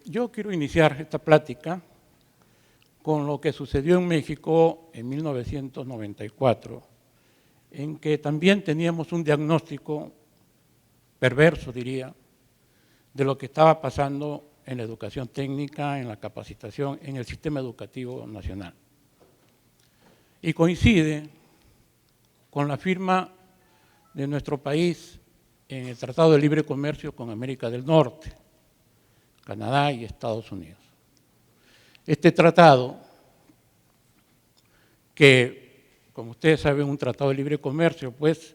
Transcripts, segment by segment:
Yo quiero iniciar esta plática con lo que sucedió en México en 1994, en que también teníamos un diagnóstico perverso, diría, de lo que estaba pasando en la educación técnica, en la capacitación, en el sistema educativo nacional. Y coincide con la firma de nuestro país en el Tratado de Libre Comercio con América del Norte, Canadá y Estados Unidos. Este tratado, que, como ustedes saben, un tratado de libre comercio, pues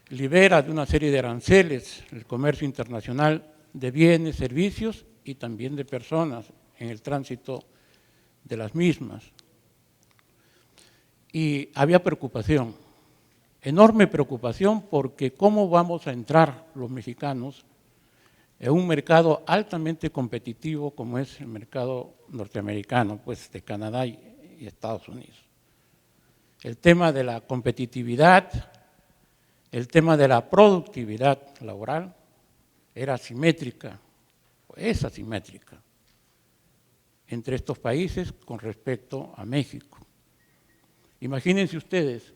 libera de una serie de aranceles el comercio internacional de bienes, servicios y también de personas en el tránsito de las mismas. Y había preocupación, enorme preocupación, porque ¿cómo vamos a entrar los mexicanos en un mercado altamente competitivo como es el mercado norteamericano, pues de Canadá y Estados Unidos? El tema de la competitividad, el tema de la productividad laboral era asimétrica, es asimétrica entre estos países con respecto a México. Imagínense ustedes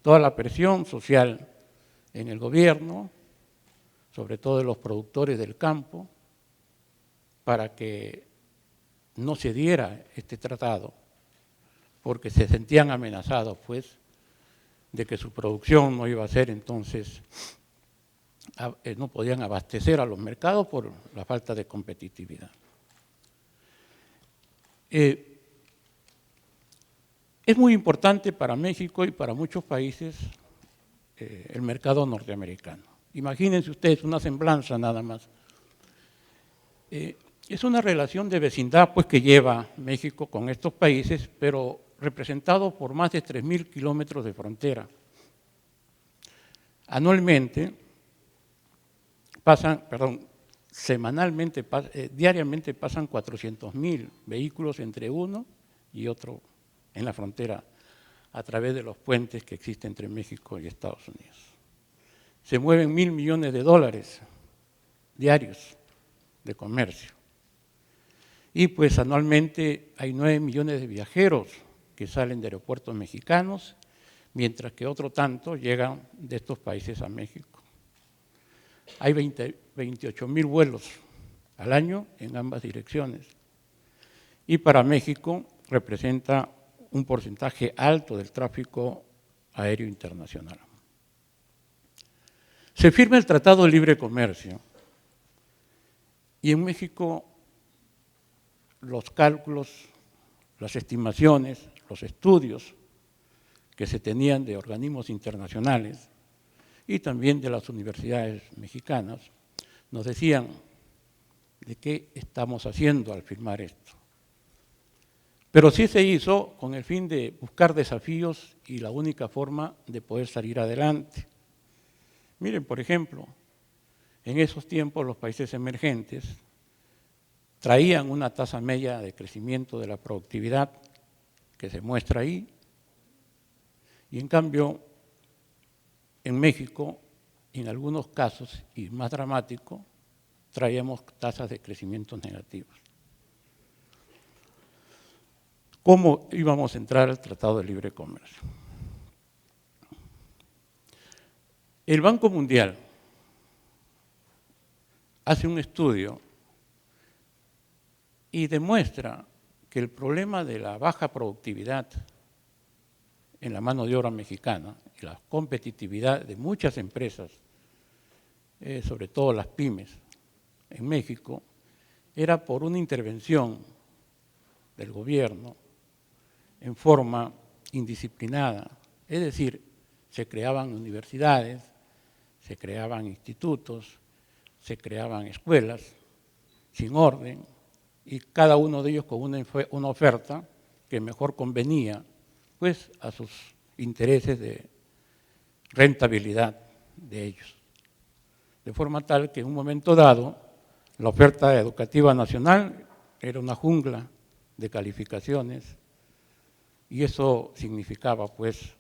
toda la presión social en el gobierno, sobre todo de los productores del campo, para que no se diera este tratado, porque se sentían amenazados, pues, de que su producción no iba a ser, entonces, no podían abastecer a los mercados por la falta de competitividad. Es muy importante para México y para muchos países el mercado norteamericano. Imagínense ustedes una semblanza nada más. Es una relación de vecindad pues, que lleva México con estos países, pero representado por más de 3.000 kilómetros de frontera. Anualmente diariamente pasan 400.000 vehículos entre uno y otro en la frontera a través de los puentes que existen entre México y Estados Unidos. Se mueven $1.000 millones diarios de comercio. Y pues anualmente hay 9 millones de viajeros que salen de aeropuertos mexicanos, mientras que otro tanto llegan de estos países a México. Hay 28.000 vuelos al año en ambas direcciones. Y para México representa un porcentaje alto del tráfico aéreo internacional. Se firma el Tratado de Libre Comercio y en México los cálculos, las estimaciones, los estudios que se tenían de organismos internacionales y también de las universidades mexicanas nos decían de qué estamos haciendo al firmar esto. Pero sí se hizo con el fin de buscar desafíos y la única forma de poder salir adelante. Miren, por ejemplo, en esos tiempos los países emergentes traían una tasa media de crecimiento de la productividad que se muestra ahí, y en cambio en México, en algunos casos, y más dramático, traíamos tasas de crecimiento negativas. ¿Cómo íbamos a entrar al Tratado de Libre Comercio? El Banco Mundial hace un estudio y demuestra que el problema de la baja productividad en la mano de obra mexicana y la competitividad de muchas empresas, sobre todo las pymes en México, era por una intervención del gobierno en forma indisciplinada, es decir, se creaban universidades, se creaban institutos, se creaban escuelas sin orden y cada uno de ellos con una oferta que mejor convenía pues a sus intereses de rentabilidad de ellos. De forma tal que en un momento dado la oferta educativa nacional era una jungla de calificaciones y eso significaba pues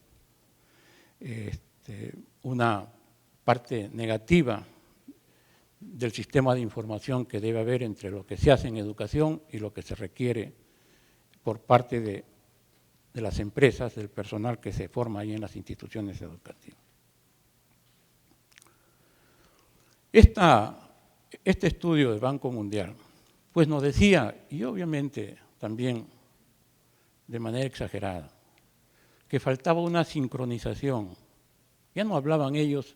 una parte negativa del sistema de información que debe haber entre lo que se hace en educación y lo que se requiere por parte de las empresas, del personal que se forma ahí en las instituciones educativas. Este estudio del Banco Mundial pues nos decía, y obviamente también de manera exagerada, que faltaba una sincronización. Ya no hablaban ellos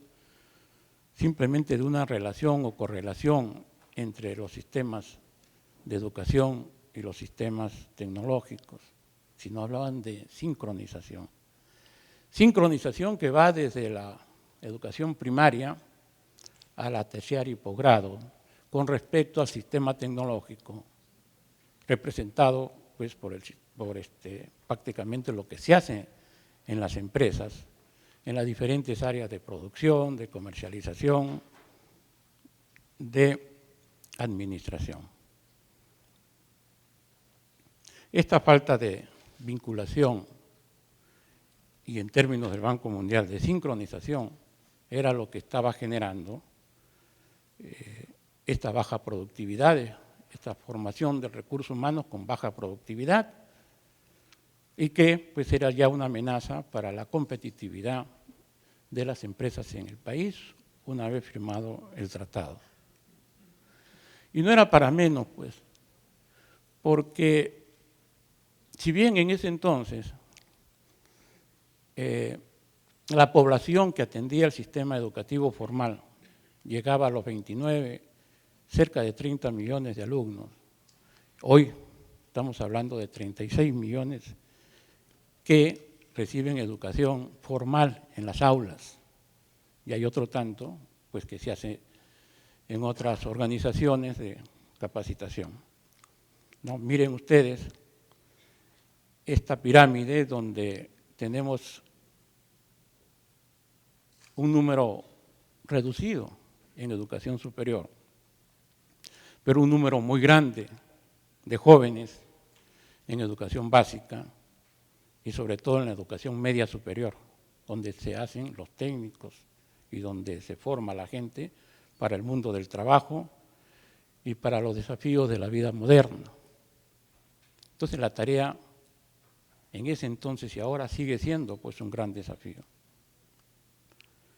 simplemente de una relación o correlación entre los sistemas de educación y los sistemas tecnológicos, sino hablaban de sincronización. Sincronización que va desde la educación primaria a la terciaria y posgrado, con respecto al sistema tecnológico, representado pues, por prácticamente lo que se hace en las empresas, en las diferentes áreas de producción, de comercialización, de administración. Esta falta de vinculación y en términos del Banco Mundial de sincronización era lo que estaba generando esta baja productividad, esta formación de recursos humanos con baja productividad y que pues era ya una amenaza para la competitividad de las empresas en el país una vez firmado el tratado. Y no era para menos, pues, porque si bien en ese entonces la población que atendía el sistema educativo formal llegaba a los 29, cerca de 30 millones de alumnos. Hoy estamos hablando de 36 millones que reciben educación formal en las aulas. Y hay otro tanto pues, que se hace en otras organizaciones de capacitación. ¿No? Miren ustedes esta pirámide donde tenemos un número reducido en educación superior, pero un número muy grande de jóvenes en educación básica y sobre todo en la educación media superior, donde se hacen los técnicos y donde se forma la gente para el mundo del trabajo y para los desafíos de la vida moderna. Entonces la tarea en ese entonces y ahora sigue siendo pues un gran desafío.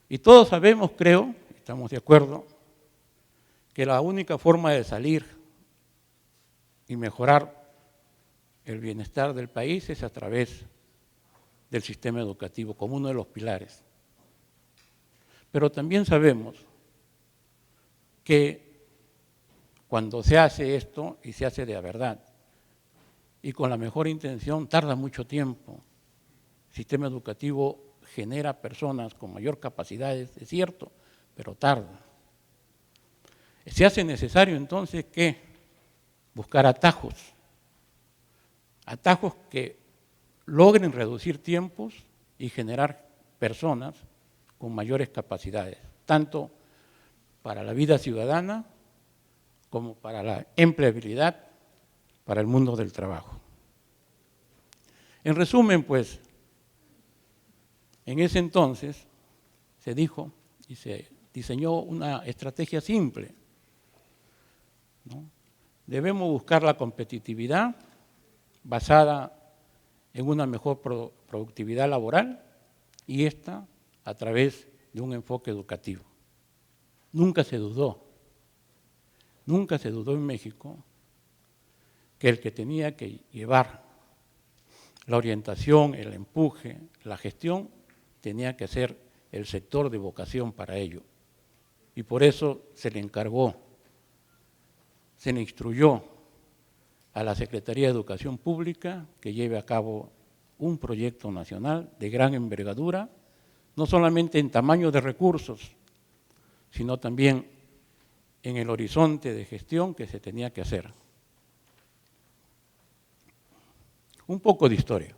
Y todos sabemos, creo, estamos de acuerdo, que la única forma de salir y mejorar el bienestar del país es a través del sistema educativo como uno de los pilares. Pero también sabemos que cuando se hace esto, y se hace de verdad, y con la mejor intención, tarda mucho tiempo. El sistema educativo genera personas con mayor capacidad, es cierto, pero tarda. Se hace necesario entonces que buscar atajos que logren reducir tiempos y generar personas con mayores capacidades, tanto para la vida ciudadana como para la empleabilidad, para el mundo del trabajo. En resumen, pues, en ese entonces se dijo y se diseñó una estrategia simple, ¿no? Debemos buscar la competitividad basada en una mejor productividad laboral y esta a través de un enfoque educativo. Nunca se dudó en México que el que tenía que llevar la orientación, el empuje, la gestión, tenía que ser el sector de vocación para ello. Y por eso se le encargó, se le instruyó a la Secretaría de Educación Pública que lleve a cabo un proyecto nacional de gran envergadura, no solamente en tamaño de recursos, sino también en el horizonte de gestión que se tenía que hacer. Un poco de historia.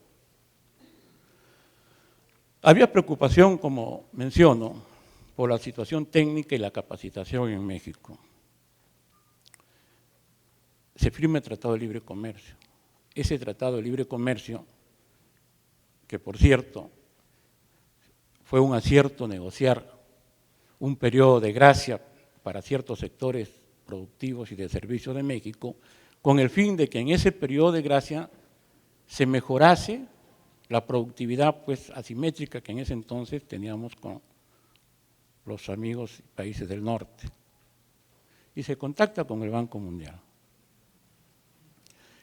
Había preocupación, como menciono, por la situación técnica y la capacitación en México. Se firma el Tratado de Libre Comercio. Ese Tratado de Libre Comercio, que por cierto fue un acierto negociar un periodo de gracia para ciertos sectores productivos y de servicios de México, con el fin de que en ese periodo de gracia se mejorase la productividad pues asimétrica que en ese entonces teníamos con los amigos y países del norte. Y se contacta con el Banco Mundial.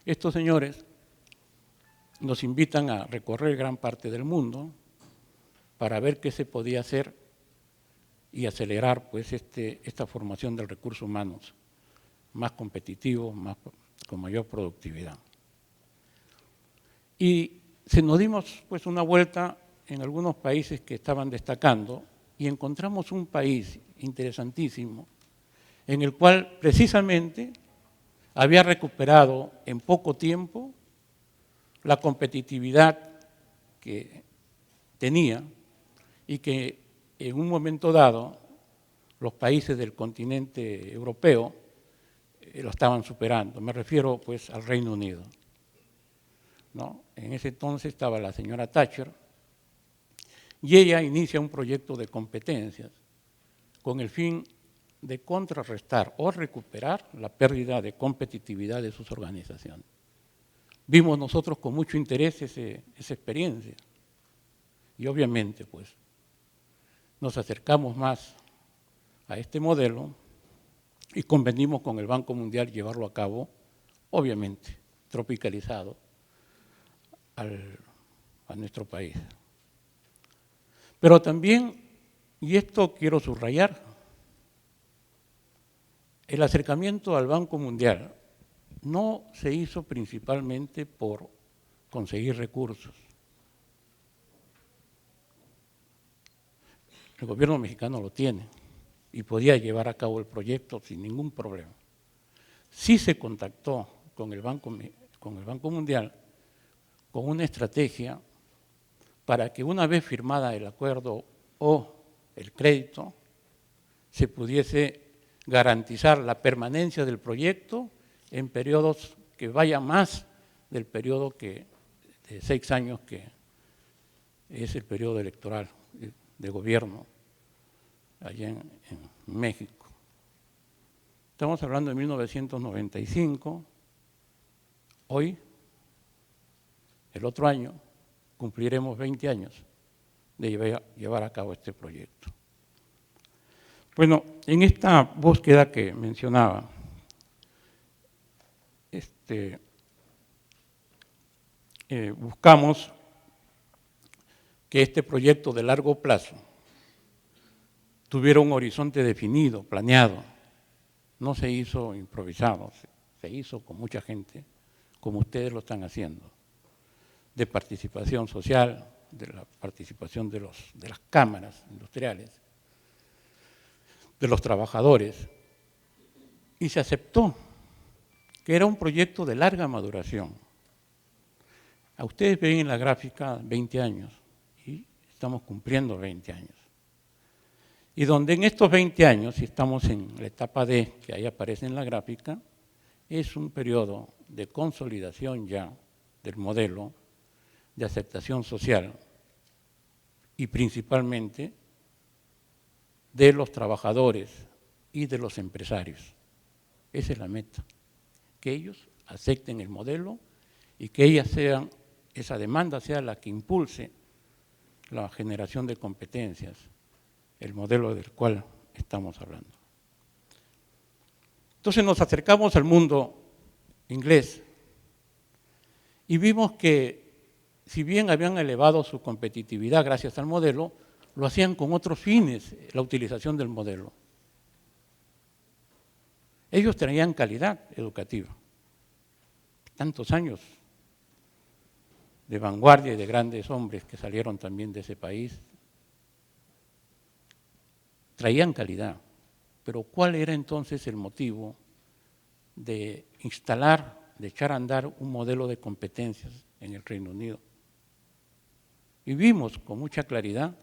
Estos señores nos invitan a recorrer gran parte del mundo para ver qué se podía hacer y acelerar pues esta formación del recurso humano más competitivo, con mayor productividad. Y nos dimos pues una vuelta en algunos países que estaban destacando y encontramos un país interesantísimo en el cual precisamente había recuperado en poco tiempo la competitividad que tenía y que en un momento dado los países del continente europeo lo estaban superando. Me refiero pues al Reino Unido, ¿no? En ese entonces estaba la señora Thatcher y ella inicia un proyecto de competencias con el fin de contrarrestar o recuperar la pérdida de competitividad de sus organizaciones. Vimos nosotros con mucho interés esa experiencia y obviamente pues nos acercamos más a este modelo y convenimos con el Banco Mundial llevarlo a cabo, obviamente tropicalizado a nuestro país. Pero también, y esto quiero subrayar, el acercamiento al Banco Mundial no se hizo principalmente por conseguir recursos. El gobierno mexicano lo tiene y podía llevar a cabo el proyecto sin ningún problema. Sí se contactó con el Banco Mundial con una estrategia para que una vez firmada el acuerdo o el crédito, se pudiese garantizar la permanencia del proyecto en periodos que vayan más del periodo de 6 años que es el periodo electoral de gobierno allá en México. Estamos hablando de 1995, hoy, el otro año, cumpliremos 20 años de llevar a cabo este proyecto. Bueno, en esta búsqueda que mencionaba, buscamos que este proyecto de largo plazo tuviera un horizonte definido, planeado. No se hizo improvisado, se hizo con mucha gente, como ustedes lo están haciendo, de participación social, de la participación de las cámaras industriales, de los trabajadores, y se aceptó que era un proyecto de larga maduración. A ustedes ven en la gráfica 20 años, y estamos cumpliendo 20 años. Y donde en estos 20 años, si estamos en la etapa D, que ahí aparece en la gráfica, es un periodo de consolidación ya del modelo, de aceptación social y principalmente de los trabajadores y de los empresarios. Esa es la meta, que ellos acepten el modelo y que esa demanda sea la que impulse la generación de competencias, el modelo del cual estamos hablando. Entonces nos acercamos al mundo inglés y vimos que si bien habían elevado su competitividad gracias al modelo, lo hacían con otros fines, la utilización del modelo. Ellos tenían calidad educativa, tantos años de vanguardia y de grandes hombres que salieron también de ese país, traían calidad, pero ¿cuál era entonces el motivo de instalar, de echar a andar un modelo de competencias en el Reino Unido? Y vimos con mucha claridad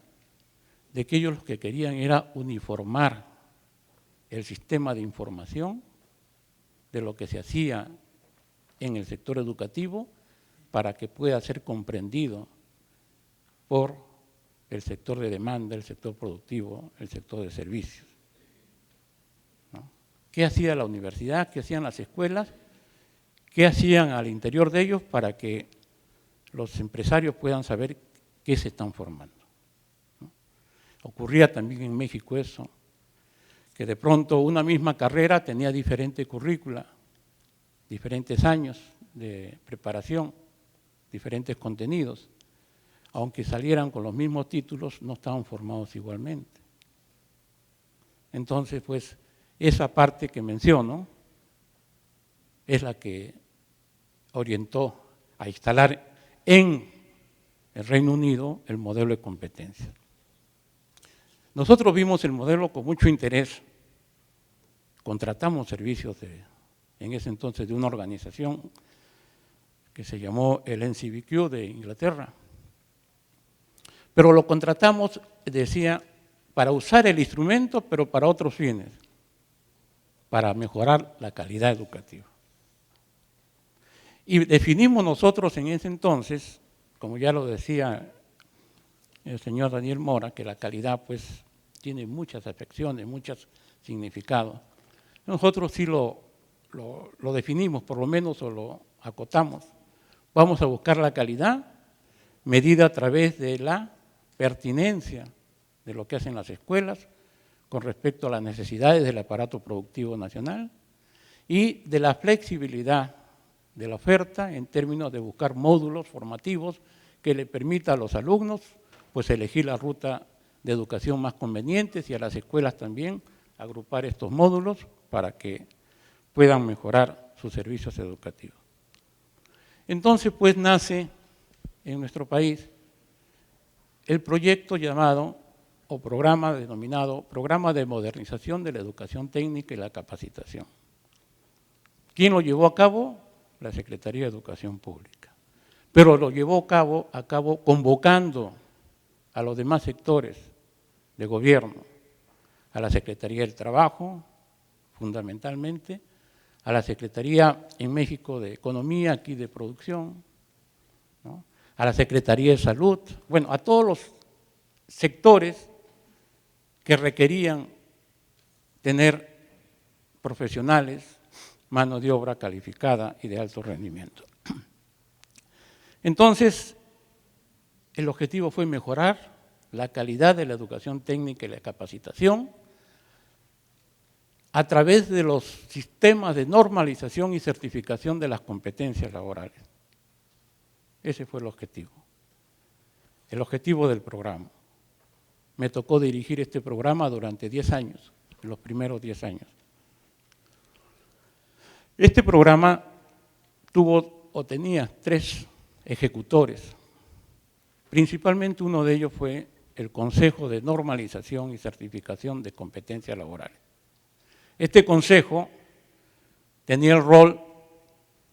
de que ellos lo que querían era uniformar el sistema de información de lo que se hacía en el sector educativo para que pueda ser comprendido por el sector de demanda, el sector productivo, el sector de servicios. qué hacía la universidad, qué hacían las escuelas, qué hacían al interior de ellos para que los empresarios puedan saber qué se están formando, ¿no? Ocurría también en México eso, que de pronto una misma carrera tenía diferente currícula, diferentes años de preparación, diferentes contenidos. Aunque salieran con los mismos títulos, no estaban formados igualmente. Entonces, pues, esa parte que menciono es la que orientó a instalar en el Reino Unido el modelo de competencia. Nosotros vimos el modelo con mucho interés, contratamos servicios en ese entonces de una organización que se llamó el NCBQ de Inglaterra, pero lo contratamos, decía, para usar el instrumento, pero para otros fines, para mejorar la calidad educativa. Y definimos nosotros en ese entonces, como ya lo decía el señor Daniel Mora, que la calidad pues tiene muchas afecciones, muchos significados. Nosotros sí lo definimos, por lo menos, o lo acotamos. Vamos a buscar la calidad medida a través de la pertinencia de lo que hacen las escuelas con respecto a las necesidades del aparato productivo nacional y de la flexibilidad de la oferta en términos de buscar módulos formativos que le permita a los alumnos pues elegir la ruta de educación más conveniente y a las escuelas también agrupar estos módulos para que puedan mejorar sus servicios educativos. Entonces pues nace en nuestro país el proyecto llamado, o programa denominado Programa de Modernización de la Educación Técnica y la Capacitación. ¿Quién lo llevó a cabo? La Secretaría de Educación Pública. Pero lo llevó a cabo convocando a los demás sectores de gobierno, a la Secretaría del Trabajo, fundamentalmente, a la Secretaría en México de Economía, aquí de Producción, ¿no? A la Secretaría de Salud, bueno, a todos los sectores que requerían tener profesionales, mano de obra calificada y de alto rendimiento. Entonces, el objetivo fue mejorar la calidad de la educación técnica y la capacitación a través de los sistemas de normalización y certificación de las competencias laborales. Ese fue el objetivo del programa. Me tocó dirigir este programa durante 10 años, los primeros 10 años. Este programa tenía 3 ejecutores. Principalmente uno de ellos fue el Consejo de Normalización y Certificación de Competencias Laborales. Este consejo tenía el rol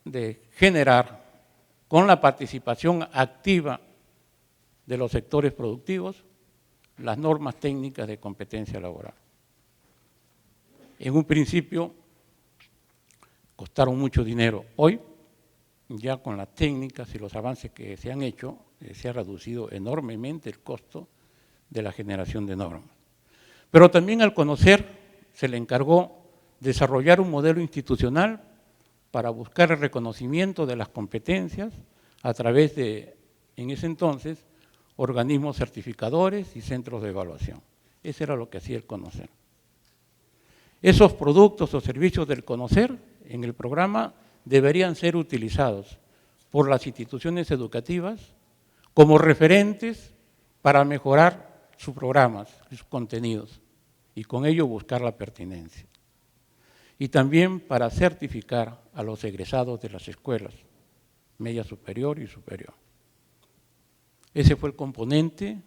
de generar, con la participación activa de los sectores productivos, las normas técnicas de competencia laboral. En un principio costaron mucho dinero. Hoy, ya con las técnicas y los avances que se han hecho, se ha reducido enormemente el costo de la generación de normas. Pero también al conocer, se le encargó desarrollar un modelo institucional para buscar el reconocimiento de las competencias a través de, en ese entonces, organismos certificadores y centros de evaluación. Eso era lo que hacía el Conocer. Esos productos o servicios del Conocer en el programa deberían ser utilizados por las instituciones educativas como referentes para mejorar sus programas, sus contenidos, y con ello buscar la pertinencia. Y también para certificar a los egresados de las escuelas, media superior y superior. Ese fue el componente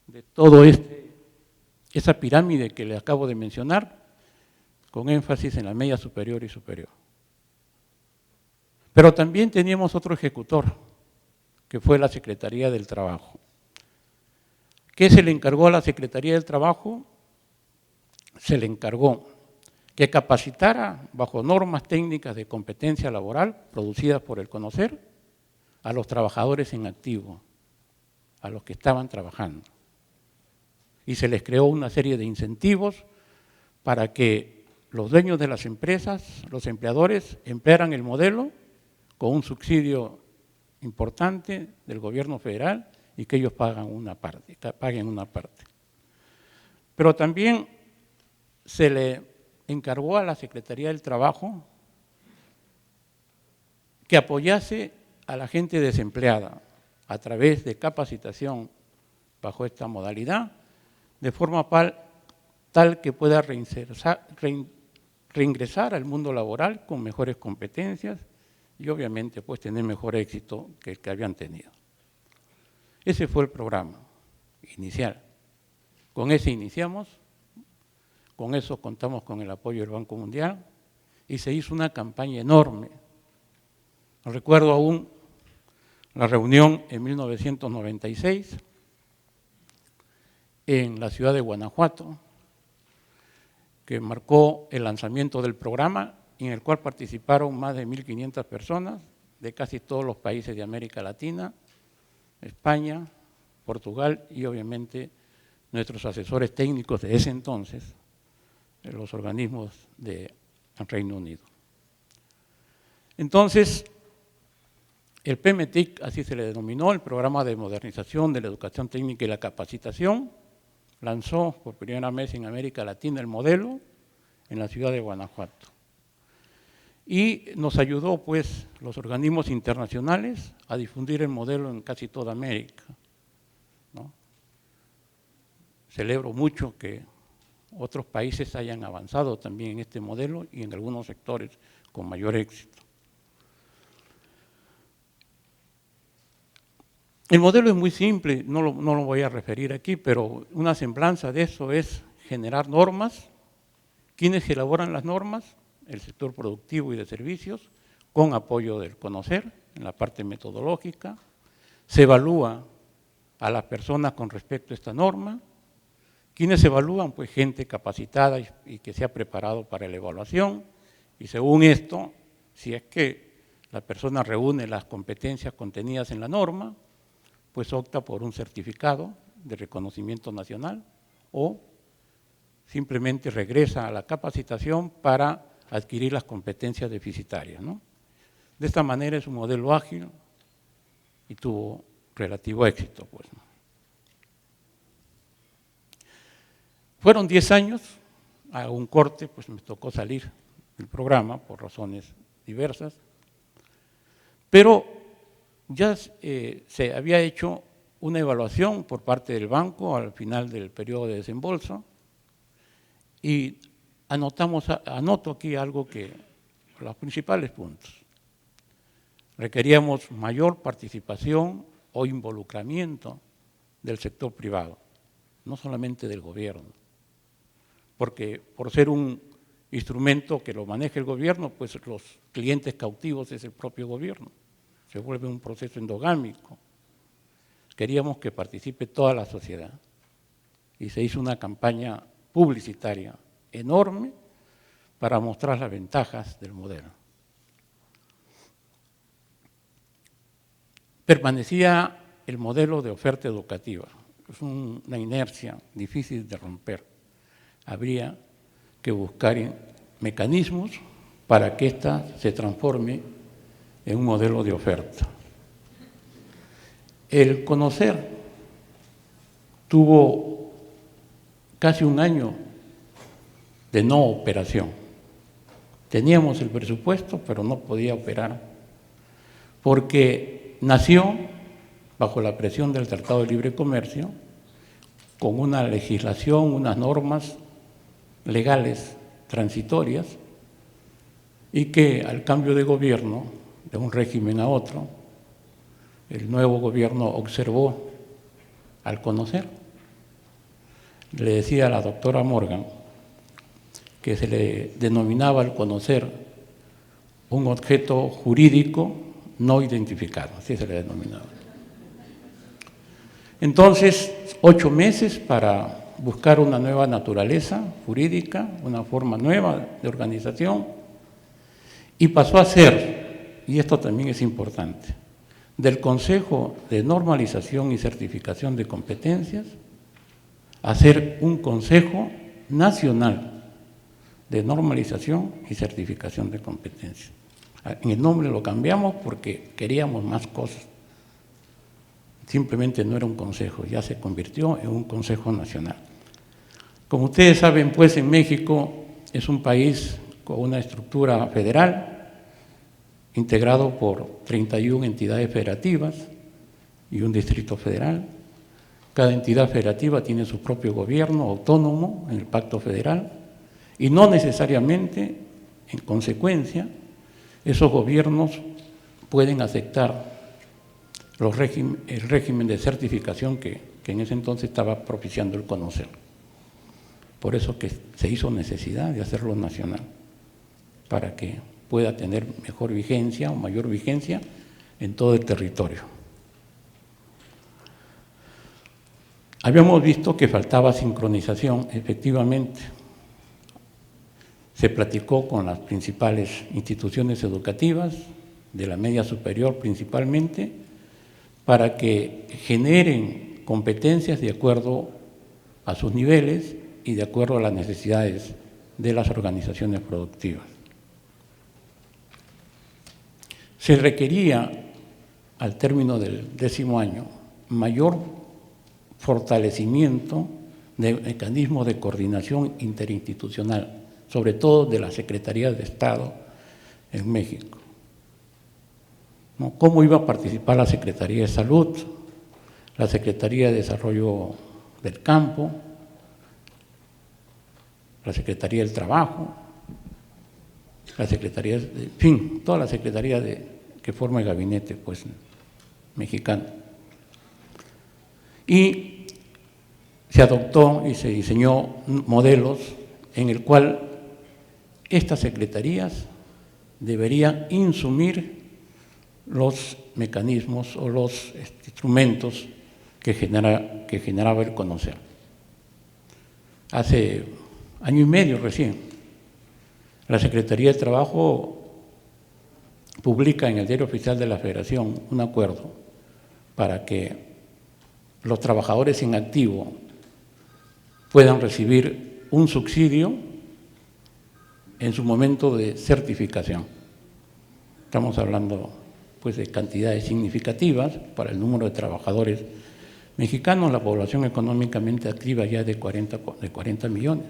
de todo esa pirámide que le acabo de mencionar, con énfasis en la media superior y superior. Pero también teníamos otro ejecutor, que fue la Secretaría del Trabajo. ¿Qué se le encargó a la Secretaría del Trabajo? Se le encargó que capacitara bajo normas técnicas de competencia laboral producidas por el Conocer a los trabajadores en activo, a los que estaban trabajando. Y se les creó una serie de incentivos para que los dueños de las empresas, los empleadores, emplearan el modelo con un subsidio importante del gobierno federal y que ellos paguen una parte. Pero también se le encargó a la Secretaría del Trabajo que apoyase a la gente desempleada a través de capacitación bajo esta modalidad, de forma tal que pueda reingresar al mundo laboral con mejores competencias y obviamente pues tener mejor éxito que el que habían tenido. Ese fue el programa inicial. Con ese iniciamos, con eso contamos con el apoyo del Banco Mundial y se hizo una campaña enorme. Recuerdo aún la reunión en 1996 en la ciudad de Guanajuato, que marcó el lanzamiento del programa, en el cual participaron más de 1.500 personas de casi todos los países de América Latina, España, Portugal y obviamente nuestros asesores técnicos de ese entonces, los organismos del Reino Unido. Entonces, el PMTIC, así se le denominó, el Programa de Modernización de la Educación Técnica y la Capacitación, lanzó por primera vez en América Latina el modelo en la ciudad de Guanajuato. Y nos ayudó, pues, los organismos internacionales a difundir el modelo en casi toda América, ¿no? Celebro mucho que otros países hayan avanzado también en este modelo y en algunos sectores con mayor éxito. El modelo es muy simple, no lo voy a referir aquí, pero una semblanza de eso es generar normas. ¿Quiénes elaboran las normas? El sector productivo y de servicios, con apoyo del CONOCER en la parte metodológica. Se evalúa a las personas con respecto a esta norma. ¿Quiénes se evalúan? Pues gente capacitada y que se ha preparado para la evaluación. Y según esto, si es que la persona reúne las competencias contenidas en la norma, pues opta por un certificado de reconocimiento nacional o simplemente regresa a la capacitación para adquirir las competencias deficitarias, ¿no? De esta manera es un modelo ágil y tuvo relativo éxito, pues, ¿no? Fueron 10 años, a un corte, pues me tocó salir del programa por razones diversas, pero ya se había hecho una evaluación por parte del banco al final del periodo de desembolso y anoto aquí algo que, los principales puntos. Requeríamos mayor participación o involucramiento del sector privado, no solamente del gobierno, porque por ser un instrumento que lo maneja el gobierno, pues los clientes cautivos es el propio gobierno. Se vuelve un proceso endogámico. Queríamos que participe toda la sociedad y se hizo una campaña publicitaria enorme para mostrar las ventajas del modelo. Permanecía el modelo de oferta educativa. Es una inercia difícil de romper. Habría que buscar mecanismos para que ésta se transforme en un modelo de oferta. El CONOCER tuvo casi un año de no operación. Teníamos el presupuesto, pero no podía operar, porque nació bajo la presión del Tratado de Libre Comercio, con una legislación, unas normas legales transitorias, y que al cambio de gobierno, de un régimen a otro, el nuevo gobierno observó al CONOCER. Le decía a la doctora Morgan que se le denominaba al CONOCER un objeto jurídico no identificado, así se le denominaba. Entonces, 8 meses para buscar una nueva naturaleza jurídica, una forma nueva de organización, y pasó a ser, y esto también es importante, del Consejo de Normalización y Certificación de Competencias a ser un Consejo Nacional de normalización y certificación de competencias. En el nombre lo cambiamos porque queríamos más cosas. Simplemente no era un consejo, ya se convirtió en un consejo nacional. Como ustedes saben, pues en México es un país con una estructura federal, integrado por 31 entidades federativas y un distrito federal. Cada entidad federativa tiene su propio gobierno autónomo en el Pacto Federal y no necesariamente, en consecuencia, esos gobiernos pueden aceptar el régimen de certificación que en ese entonces estaba propiciando el CONOCER. Por eso que se hizo necesidad de hacerlo nacional, para que pueda tener mejor vigencia o mayor vigencia en todo el territorio. Habíamos visto que faltaba sincronización, efectivamente. Se platicó con las principales instituciones educativas, de la media superior principalmente, para que generen competencias de acuerdo a sus niveles y de acuerdo a las necesidades de las organizaciones productivas. Se requería, al término del 10º año, mayor fortalecimiento de mecanismos de coordinación interinstitucional, sobre todo de las Secretarías de Estado en México. ¿No? ¿Cómo iba a participar la Secretaría de Salud, la Secretaría de Desarrollo del Campo, la Secretaría del Trabajo, la Secretaría, en fin, toda la Secretaría que forma el gabinete pues, mexicano? Y se adoptó y se diseñó modelos en el cual estas secretarías deberían insumir los mecanismos o los instrumentos que generaba el CONOCER. Hace año y medio recién, la Secretaría de Trabajo publica en el Diario Oficial de la Federación un acuerdo para que los trabajadores en activo puedan recibir un subsidio en su momento de certificación. Estamos hablando pues, de cantidades significativas para el número de trabajadores mexicanos. La población económicamente activa ya es de 40 millones.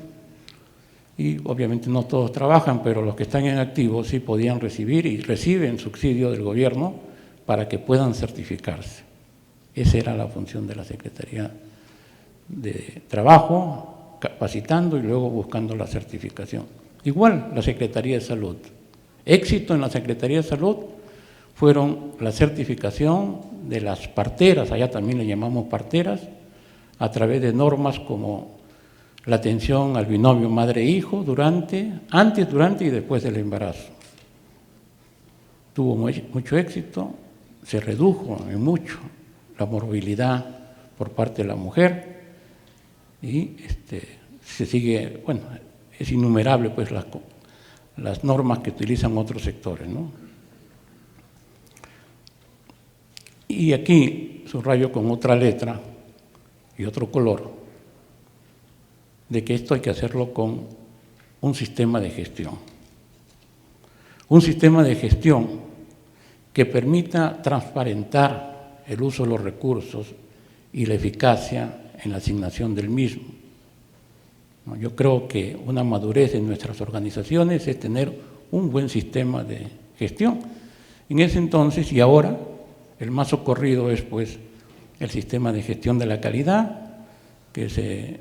Y obviamente no todos trabajan, pero los que están en activo sí podían recibir y reciben subsidio del gobierno para que puedan certificarse. Esa era la función de la Secretaría de Trabajo, capacitando y luego buscando la certificación. Igual la Secretaría de Salud. Éxito en la Secretaría de Salud fueron la certificación de las parteras, allá también le llamamos parteras, a través de normas como la atención al binomio madre-hijo antes, durante y después del embarazo. Tuvo mucho éxito, se redujo en mucho la morbilidad por parte de la mujer y se sigue, bueno, es innumerable pues las normas que utilizan otros sectores, ¿no? Y aquí subrayo con otra letra y otro color de que esto hay que hacerlo con un sistema de gestión. Un sistema de gestión que permita transparentar el uso de los recursos y la eficacia en la asignación del mismo. Yo creo que una madurez en nuestras organizaciones es tener un buen sistema de gestión. En ese entonces y ahora, el más socorrido es pues el sistema de gestión de la calidad, que se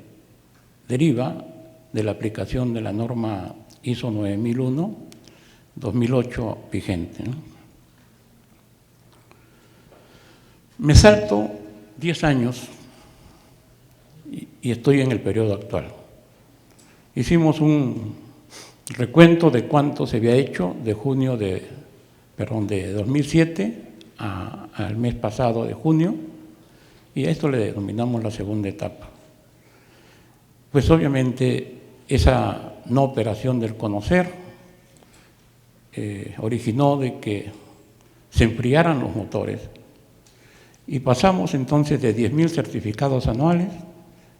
deriva de la aplicación de la norma ISO 9001-2008 vigente, ¿no? Me salto 10 años y estoy en el periodo actual. Hicimos un recuento de cuánto se había hecho de junio de 2007 al mes pasado de junio, y a esto le denominamos la segunda etapa. Pues obviamente esa no operación del CONOCER originó de que se enfriaran los motores y pasamos entonces de 10.000 certificados anuales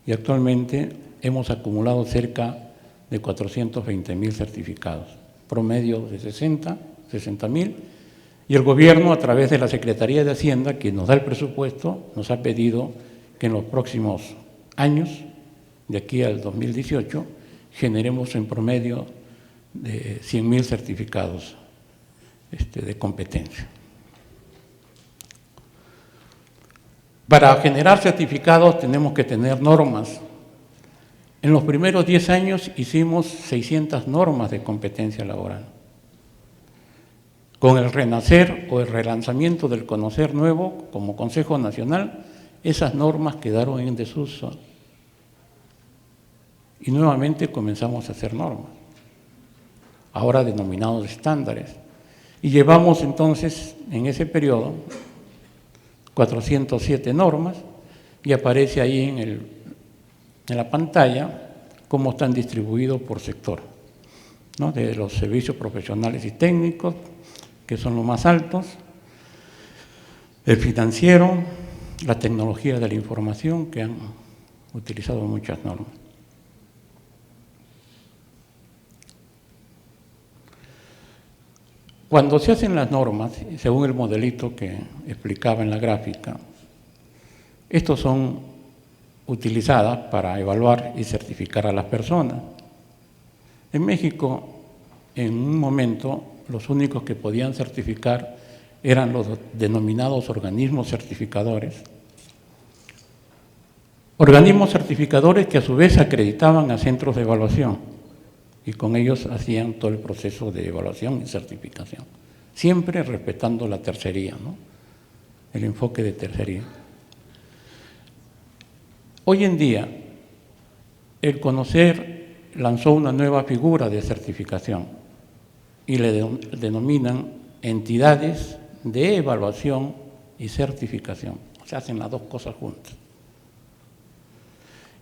y actualmente hemos acumulado cerca de 420.000 certificados, promedio de 60.000, y el gobierno, a través de la Secretaría de Hacienda, que nos da el presupuesto, nos ha pedido que en los próximos años, de aquí al 2018, generemos en promedio de 100.000 certificados de competencia. Para generar certificados tenemos que tener normas. En los primeros 10 años hicimos 600 normas de competencia laboral. Con el renacer o el relanzamiento del Conocer Nuevo como Consejo Nacional, esas normas quedaron en desuso. Y nuevamente comenzamos a hacer normas, ahora denominados estándares. Y llevamos entonces, en ese periodo, 407 normas, y aparece ahí en la pantalla cómo están distribuidos por sector, ¿no? De los servicios profesionales y técnicos, que son los más altos, el financiero, la tecnología de la información, que han utilizado muchas normas. Cuando se hacen las normas, según el modelito que explicaba en la gráfica, estos son utilizadas para evaluar y certificar a las personas. En México, en un momento, los únicos que podían certificar eran los denominados organismos certificadores. Organismos certificadores que a su vez acreditaban a centros de evaluación y con ellos hacían todo el proceso de evaluación y certificación, siempre respetando la tercería, ¿no? El enfoque de tercería. Hoy en día, el Conocer lanzó una nueva figura de certificación y le denominan entidades de evaluación y certificación. Se hacen las dos cosas juntas.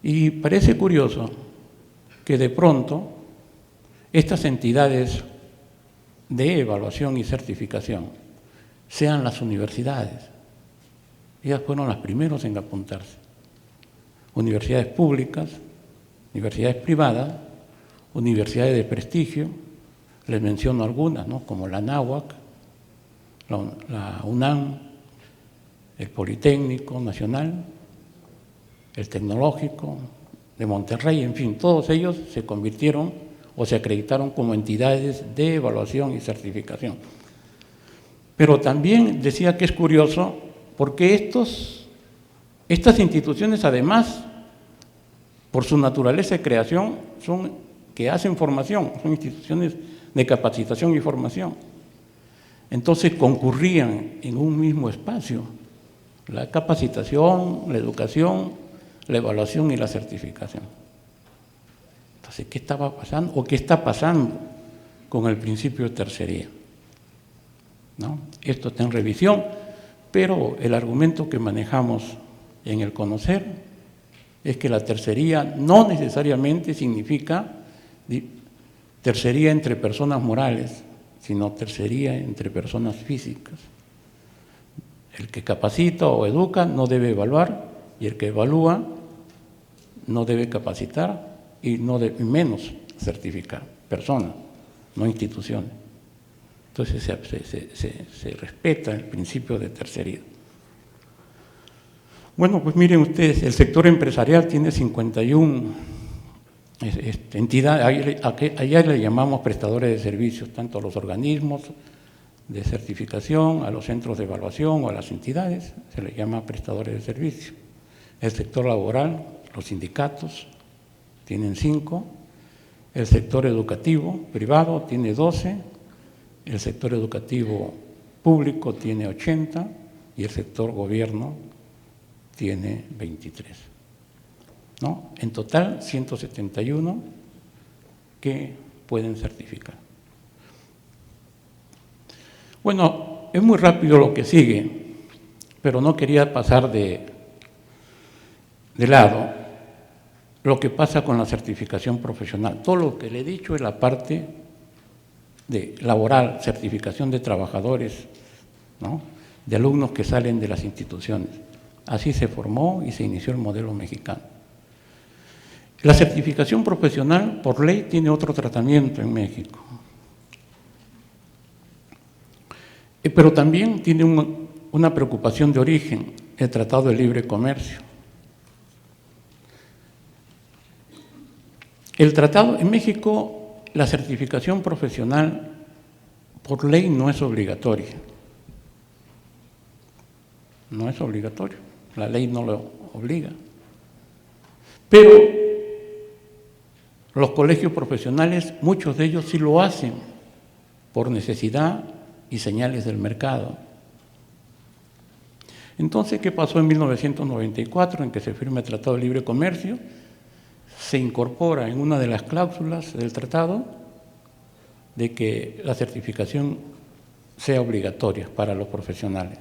Y parece curioso que de pronto estas entidades de evaluación y certificación sean las universidades. Ellas fueron las primeras en apuntarse. Universidades públicas, universidades privadas, universidades de prestigio, les menciono algunas, ¿no? Como la Anáhuac, la UNAM, el Politécnico Nacional, el Tecnológico de Monterrey, en fin, todos ellos se convirtieron o se acreditaron como entidades de evaluación y certificación. Pero también decía que es curioso porque estas instituciones, además, por su naturaleza de creación, son que hacen formación, son instituciones de capacitación y formación. Entonces concurrían en un mismo espacio la capacitación, la educación, la evaluación y la certificación. Entonces, ¿qué estaba pasando o qué está pasando con el principio de tercería? ¿No? Esto está en revisión, pero el argumento que manejamos en el Conocer es que la tercería no necesariamente significa tercería entre personas morales, sino tercería entre personas físicas. El que capacita o educa no debe evaluar y el que evalúa no debe capacitar y menos certificar, personas, no instituciones. Entonces se respeta el principio de tercería. Bueno, pues miren ustedes, el sector empresarial tiene 51 entidades, allá le llamamos prestadores de servicios, tanto a los organismos de certificación, a los centros de evaluación o a las entidades, se les llama prestadores de servicios. El sector laboral, los sindicatos, tienen 5, el sector educativo privado tiene 12, el sector educativo público tiene 80 y el sector gobierno tiene 23. ¿No? En total, 171 que pueden certificar. Bueno, es muy rápido lo que sigue, pero no quería pasar de lado lo que pasa con la certificación profesional. Todo lo que le he dicho es la parte de laboral, certificación de trabajadores, ¿no? De alumnos que salen de las instituciones. Así se formó y se inició el modelo mexicano. La certificación profesional, por ley, tiene otro tratamiento en México. Pero también tiene una preocupación de origen, el Tratado de Libre Comercio. El tratado, en México, la certificación profesional, por ley, no es obligatoria. No es obligatorio, la ley no lo obliga. Pero los colegios profesionales, muchos de ellos sí lo hacen por necesidad y señales del mercado. Entonces, ¿qué pasó en 1994, en que se firma el Tratado de Libre Comercio? Se incorpora en una de las cláusulas del tratado de que la certificación sea obligatoria para los profesionales.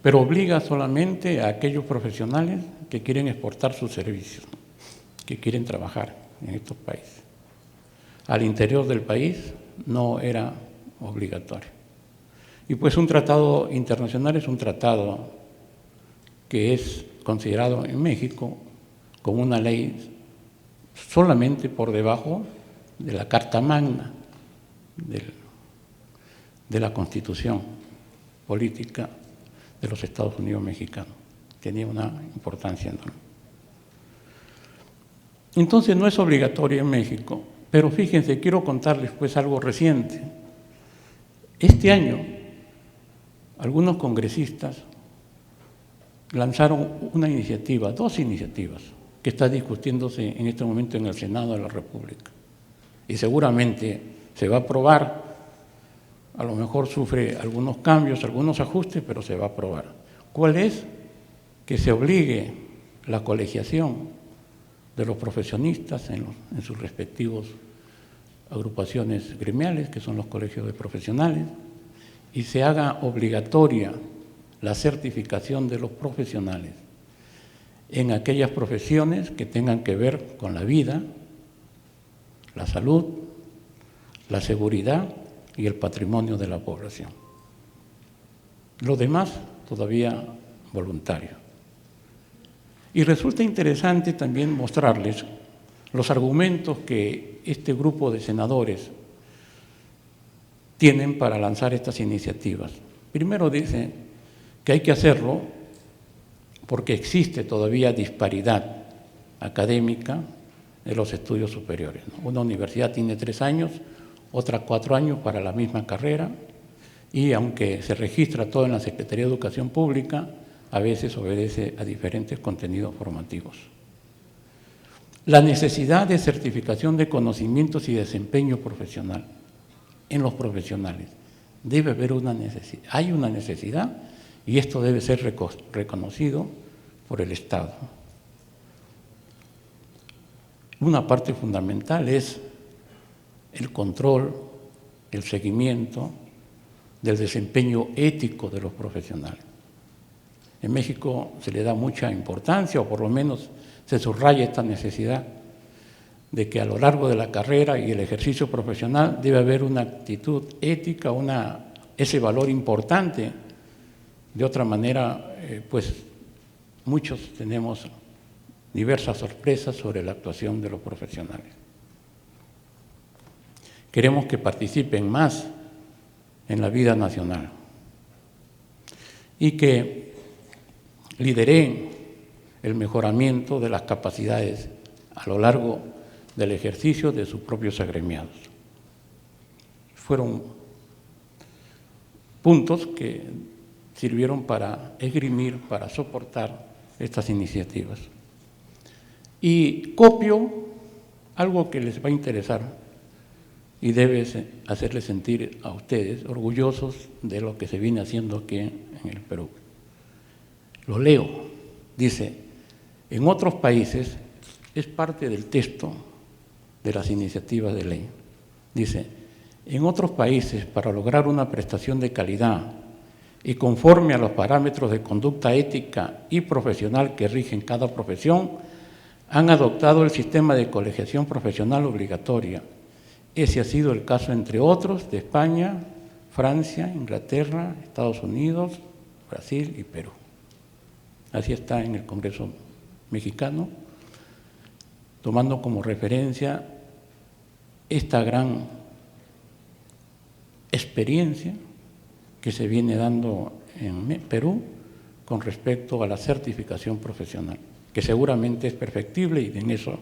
Pero obliga solamente a aquellos profesionales que quieren exportar sus servicios, que quieren trabajar en estos países. Al interior del país no era obligatorio. Y pues un tratado internacional es un tratado que es considerado en México como una ley solamente por debajo de la Carta Magna de la Constitución Política de los Estados Unidos mexicanos. Tenía una importancia enorme. Entonces no es obligatorio en México, pero fíjense, quiero contarles pues algo reciente. Este año, algunos congresistas lanzaron una iniciativa, dos iniciativas, que está discutiéndose en este momento en el Senado de la República. Y seguramente se va a aprobar, a lo mejor sufre algunos cambios, algunos ajustes, pero se va a aprobar. ¿Cuál es? Que se obligue la colegiación de los profesionistas en sus respectivos agrupaciones gremiales, que son los colegios de profesionales, y se haga obligatoria la certificación de los profesionales en aquellas profesiones que tengan que ver con la vida, la salud, la seguridad y el patrimonio de la población. Lo demás todavía voluntario. Y resulta interesante también mostrarles los argumentos que este grupo de senadores tienen para lanzar estas iniciativas. Primero dice que hay que hacerlo porque existe todavía disparidad académica de los estudios superiores, ¿no? Una universidad tiene 3 años, otra 4 años para la misma carrera, y aunque se registra todo en la Secretaría de Educación Pública, a veces obedece a diferentes contenidos formativos. La necesidad de certificación de conocimientos y desempeño profesional en los profesionales. Debe haber una necesidad, hay una necesidad, y esto debe ser reconocido por el Estado. Una parte fundamental es el control, el seguimiento del desempeño ético de los profesionales. En México se le da mucha importancia, o por lo menos se subraya esta necesidad de que a lo largo de la carrera y el ejercicio profesional debe haber una actitud ética, ese valor importante. De otra manera, pues muchos tenemos diversas sorpresas sobre la actuación de los profesionales. Queremos que participen más en la vida nacional y que lideren el mejoramiento de las capacidades a lo largo del ejercicio de sus propios agremiados. Fueron puntos que sirvieron para esgrimir, para soportar estas iniciativas. Y copio algo que les va a interesar y debe hacerles sentir a ustedes orgullosos de lo que se viene haciendo aquí en el Perú. Lo leo, dice, en otros países, es parte del texto de las iniciativas de ley, dice, en otros países para lograr una prestación de calidad y conforme a los parámetros de conducta ética y profesional que rigen cada profesión, han adoptado el sistema de colegiación profesional obligatoria. Ese ha sido el caso, entre otros, de España, Francia, Inglaterra, Estados Unidos, Brasil y Perú. Así está en el Congreso mexicano, tomando como referencia esta gran experiencia que se viene dando en Perú con respecto a la certificación profesional, que seguramente es perfectible, y en eso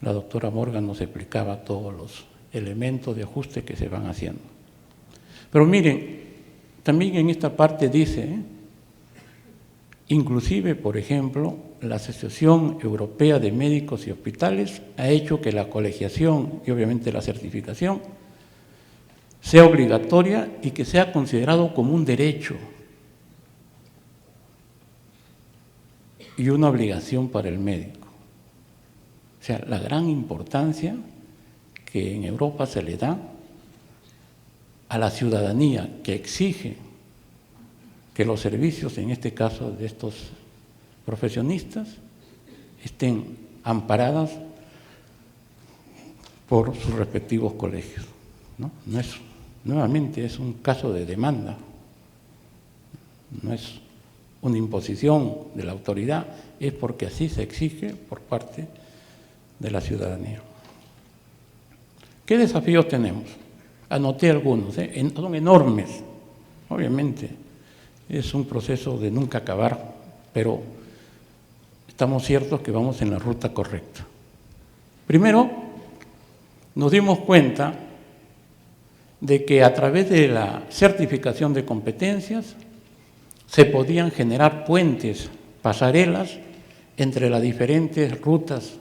la doctora Morgan nos explicaba todos los elementos de ajuste que se van haciendo. Pero miren, también en esta parte dice, inclusive, por ejemplo, la Asociación Europea de Médicos y Hospitales ha hecho que la colegiación y obviamente la certificación sea obligatoria y que sea considerado como un derecho y una obligación para el médico. O sea, la gran importancia que en Europa se le da a la ciudadanía que exige que los servicios, en este caso de estos profesionistas, estén amparadas por sus respectivos colegios, ¿no? Nuevamente es un caso de demanda, no es una imposición de la autoridad, es porque así se exige por parte de la ciudadanía. ¿Qué desafíos tenemos? Anoté algunos, son enormes, obviamente. Es un proceso de nunca acabar, pero estamos ciertos que vamos en la ruta correcta. Primero, nos dimos cuenta de que a través de la certificación de competencias se podían generar puentes, pasarelas entre las diferentes rutas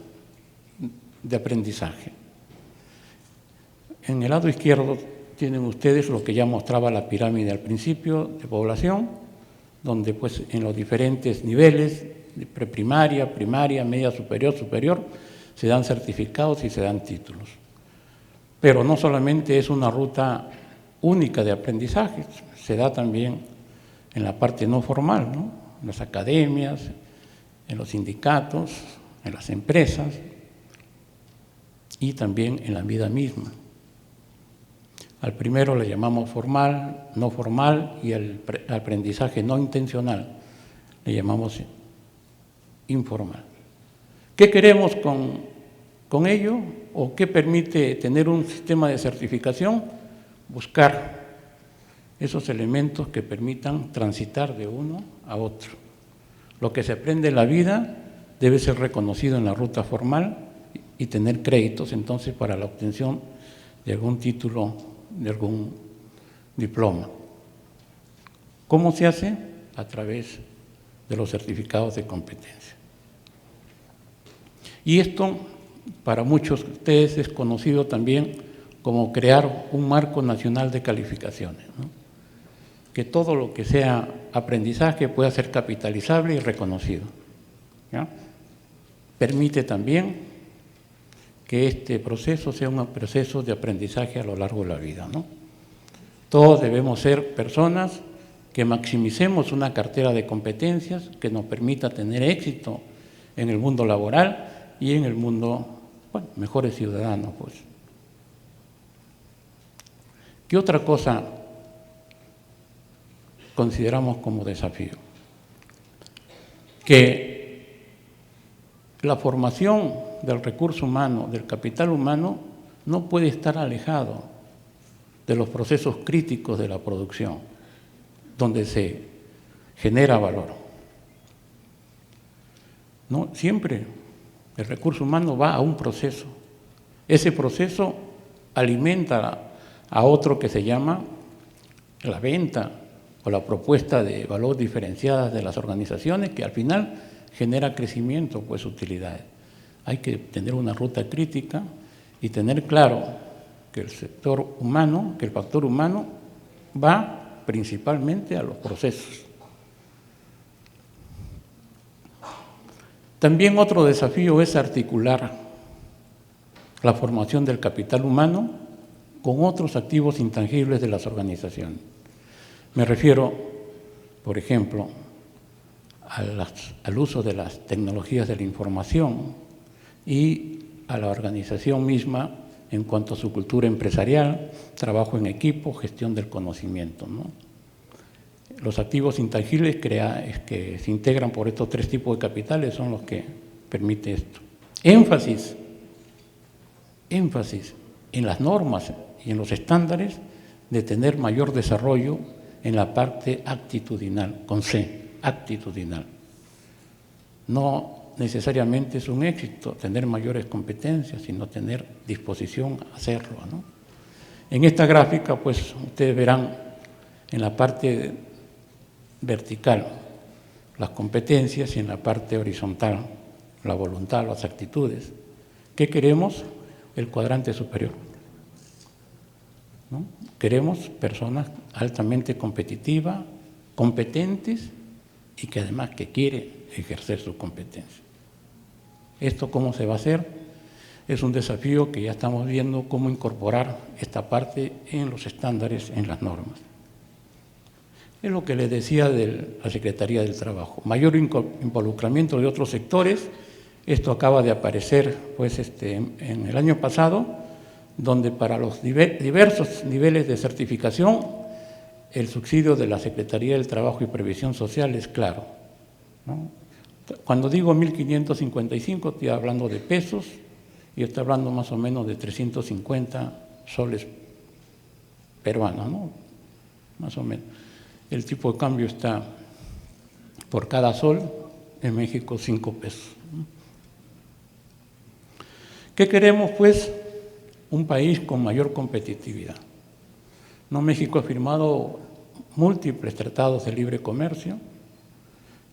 de aprendizaje. En el lado izquierdo tienen ustedes lo que ya mostraba la pirámide al principio de población, donde pues en los diferentes niveles de preprimaria, primaria, media superior, superior, se dan certificados y se dan títulos. Pero no solamente es una ruta única de aprendizaje, se da también en la parte no formal, ¿no? En las academias, en los sindicatos, en las empresas y también en la vida misma. Al primero le llamamos formal, no formal, y al aprendizaje no intencional le llamamos informal. ¿Qué queremos con ello? ¿O qué permite tener un sistema de certificación? Buscar esos elementos que permitan transitar de uno a otro. Lo que se aprende en la vida debe ser reconocido en la ruta formal y tener créditos entonces para la obtención de algún título, de algún diploma. ¿Cómo se hace? A través de los certificados de competencia. Y esto, para muchos de ustedes, es conocido también como crear un marco nacional de calificaciones, ¿no? Que todo lo que sea aprendizaje pueda ser capitalizable y reconocido, ¿ya? Permite también que este proceso sea un proceso de aprendizaje a lo largo de la vida, ¿no? Todos debemos ser personas que maximicemos una cartera de competencias que nos permita tener éxito en el mundo laboral y en el mundo, bueno, mejores ciudadanos, pues. ¿Qué otra cosa consideramos como desafío? Que la formación del recurso humano, del capital humano, no puede estar alejado de los procesos críticos de la producción, donde se genera valor. ¿No? Siempre el recurso humano va a un proceso. Ese proceso alimenta a otro que se llama la venta o la propuesta de valor diferenciadas de las organizaciones, que al final genera crecimiento, pues utilidades. Hay que tener una ruta crítica y tener claro que el sector humano, que el factor humano va principalmente a los procesos. También otro desafío es articular la formación del capital humano con otros activos intangibles de las organizaciones. Me refiero, por ejemplo, al uso de las tecnologías de la información y a la organización misma en cuanto a su cultura empresarial, trabajo en equipo, gestión del conocimiento, ¿no? los activos intangibles que se integran por estos tres tipos de capitales son los que permite esto. Énfasis en las normas y en los estándares de tener mayor desarrollo en la parte actitudinal, con C, actitudinal. No necesariamente es un éxito tener mayores competencias, sino tener disposición a hacerlo, ¿no? En esta gráfica, pues, ustedes verán en la parte vertical las competencias y en la parte horizontal la voluntad, las actitudes. ¿Qué queremos? El cuadrante superior, ¿no? Queremos personas altamente competitivas, competentes y que además que quieren ejercer su competencia. ¿Esto cómo se va a hacer? Es un desafío que ya estamos viendo cómo incorporar esta parte en los estándares, en las normas. Es lo que les decía de la Secretaría del Trabajo. Mayor involucramiento de otros sectores. Esto acaba de aparecer pues, en el año pasado, donde para los diversos niveles de certificación, el subsidio de la Secretaría del Trabajo y Previsión Social es claro, ¿no? Cuando digo 1.555, estoy hablando de pesos y estoy hablando más o menos de 350 soles peruanos, ¿no? Más o menos. El tipo de cambio está por cada sol, en México 5 pesos. ¿Qué queremos, pues? Un país con mayor competitividad. ¿No? México ha firmado múltiples tratados de libre comercio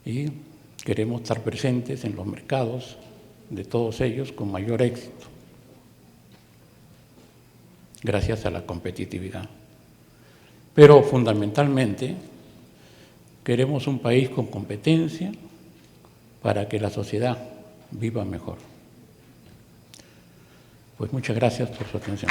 y queremos estar presentes en los mercados de todos ellos con mayor éxito, gracias a la competitividad. Pero fundamentalmente queremos un país con competencia para que la sociedad viva mejor. Pues muchas gracias por su atención.